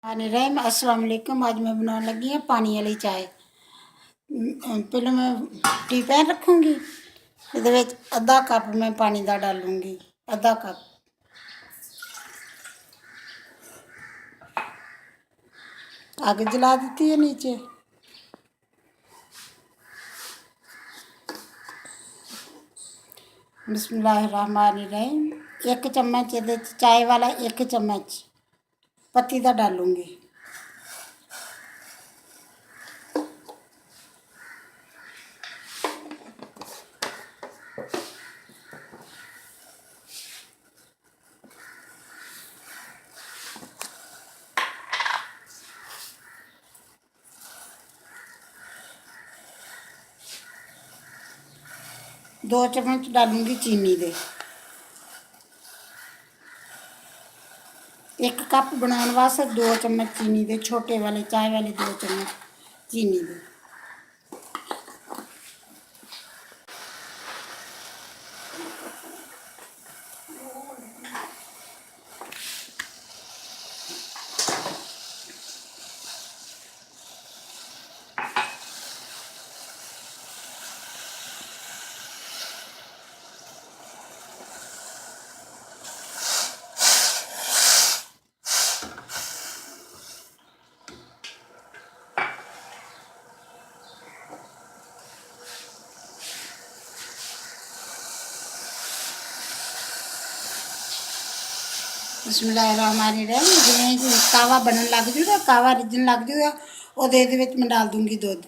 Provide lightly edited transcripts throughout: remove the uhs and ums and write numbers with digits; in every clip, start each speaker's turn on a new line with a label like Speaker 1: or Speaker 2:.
Speaker 1: रहीम अस्सलाम वालेकुम। आज मैं बनाने लगी हूँ पानी वाली चाय। पहले मैं टी पैन रखूँगी, ये अद्धा कप मैं पानी का डालूँगी, अद्धा कप। आग जला दी है नीचे। बिस्मिल्लाहिर्रहमानिर्रहीम। एक चम्मच ये चाय वाला, एक चम्मच पत्ती का डालूँगी। दो चम्मच डालूँगी चीनी दे। एक कप बनाने वास्ते 2 चम्मच चीनी दे, छोटे वाले चाय वाले 2 चम्मच चीनी दे। बिस्मिल्लाहिर्रहमानिर्रहीम। जिवें कावा बनन लग जूगा, कावा रिझन लग जूगा, ਉਹਦੇ ਵਿੱਚ मैं डाल दूंगी दूध।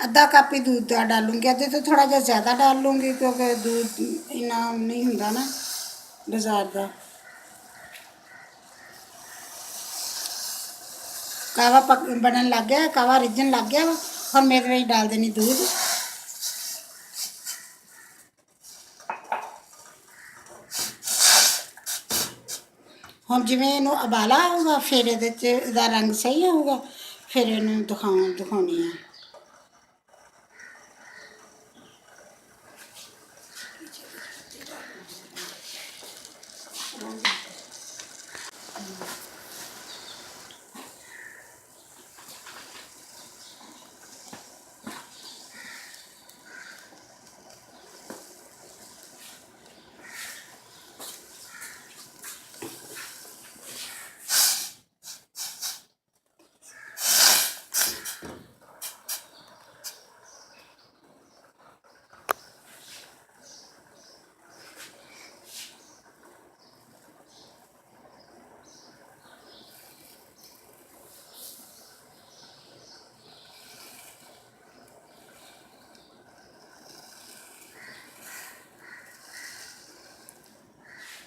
Speaker 1: अद्धा कप ही दूध डालूंगी, अद्धे तो थोड़ा जिहा ज़्यादा डाल लूँगी क्योंकि दूध इन्ना नहीं हुंदा ना बाजार का। कावा बनन लग गया, कावा रिझन लग गया। हम मैं इसमें डाल देनी दूध। हम जिवें इनू उबाला आऊगा फिर ਇਹਦਾ रंग सही होगा, फिर इनू दिखानी है।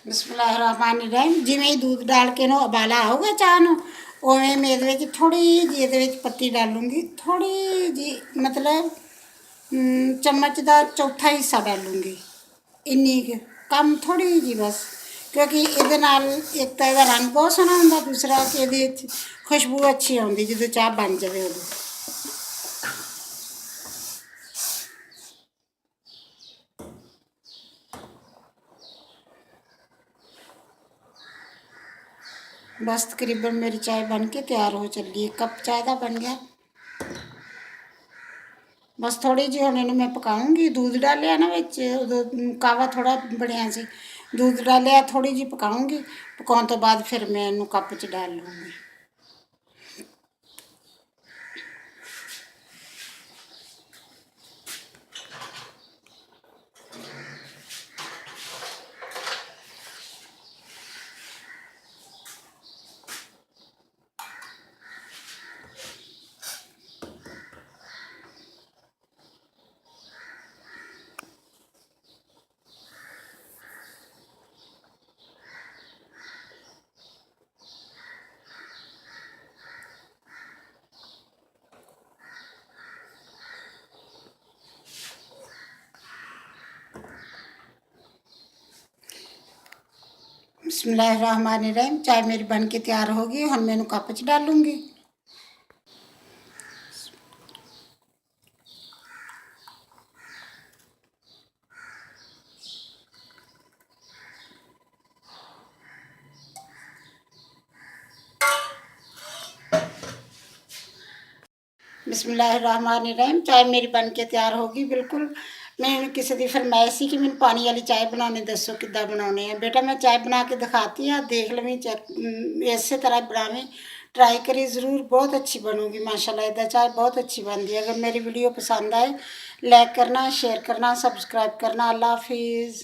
Speaker 1: बिस्मिल्लाहिर्रहमानिर्रहीम। जिवें ही दूध डाल के ना उबाला आऊगा चाह नूं, उवें मैं ਇਹਦੇ ਵਿੱਚ थोड़ी जी ਇਹਦੇ ਵਿੱਚ पत्ती डालूंगी, थोड़ी जी मतलब चम्मच का चौथा हिस्सा डालूंगी, इन्नी कम थोड़ी जी बस। क्योंकि ਇਹਦੇ ਨਾਲ एक तो ਇਹਦਾ रंग बहुत सोहना ਹੁੰਦਾ, दूसरा कि ਇਹਦੇ ਵਿੱਚ खुशबू अच्छी आउंदी ਜਦੋਂ चाह बन जाए उदों। बस तकरीबन मेरी चाय बन के तैयार हो चली है। कप चाय का बन गया। बस थोड़ी जी हुण इहनूं मैं पकाऊंगी। दूध डालिया ना विच, उदों कावा थोड़ा बनिया सी, दूध डालिया, थोड़ी जी पकाऊंगी। पकाउण तो बाद फिर मैं इहनूं कप च डाल लूँगी। बिस्मिल्लाहिर्रहमानिर्रहीम। चाय मेरी बन के तैयार होगी। हम मैं कप च डालूँगी। बिस्मिल्लाहिर्रहमानिर्रहीम। चाय मेरी बन के ਤਿਆਰ ਹੋ ਗਈ ਬਿਲਕੁਲ। ਮੈਨੂੰ ਕਿਸੇ ਦੀ ਫਰਮਾਇਸ਼ ਸੀ ਕਿ ਮੈਨੂੰ ਪਾਣੀ ਵਾਲੀ ਚਾय ਬਣਾਉਣੀ ਦੱਸੋ ਕਿੱਦਾਂ ਬਣਾਉਣੀ ਹੈ। ਬੇਟਾ ਮੈਂ ਚਾय ਬਣਾ ਕੇ ਦਿਖਾਤੀ ਆ, ਦੇਖ ਲਵੀਂ ਚੈੱਕ, ਇਸੇ ਤਰ੍ਹਾਂ ਬਣਾਵੀਂ, ट्राई करिए ज़रूर, बहुत अच्छी बनूगी माशाल्लाह। इधर चाय बहुत अच्छी बनती है। अगर मेरी वीडियो पसंद आए लाइक करना, शेयर करना, सब्सक्राइब करना। अल्लाह हाफिज़।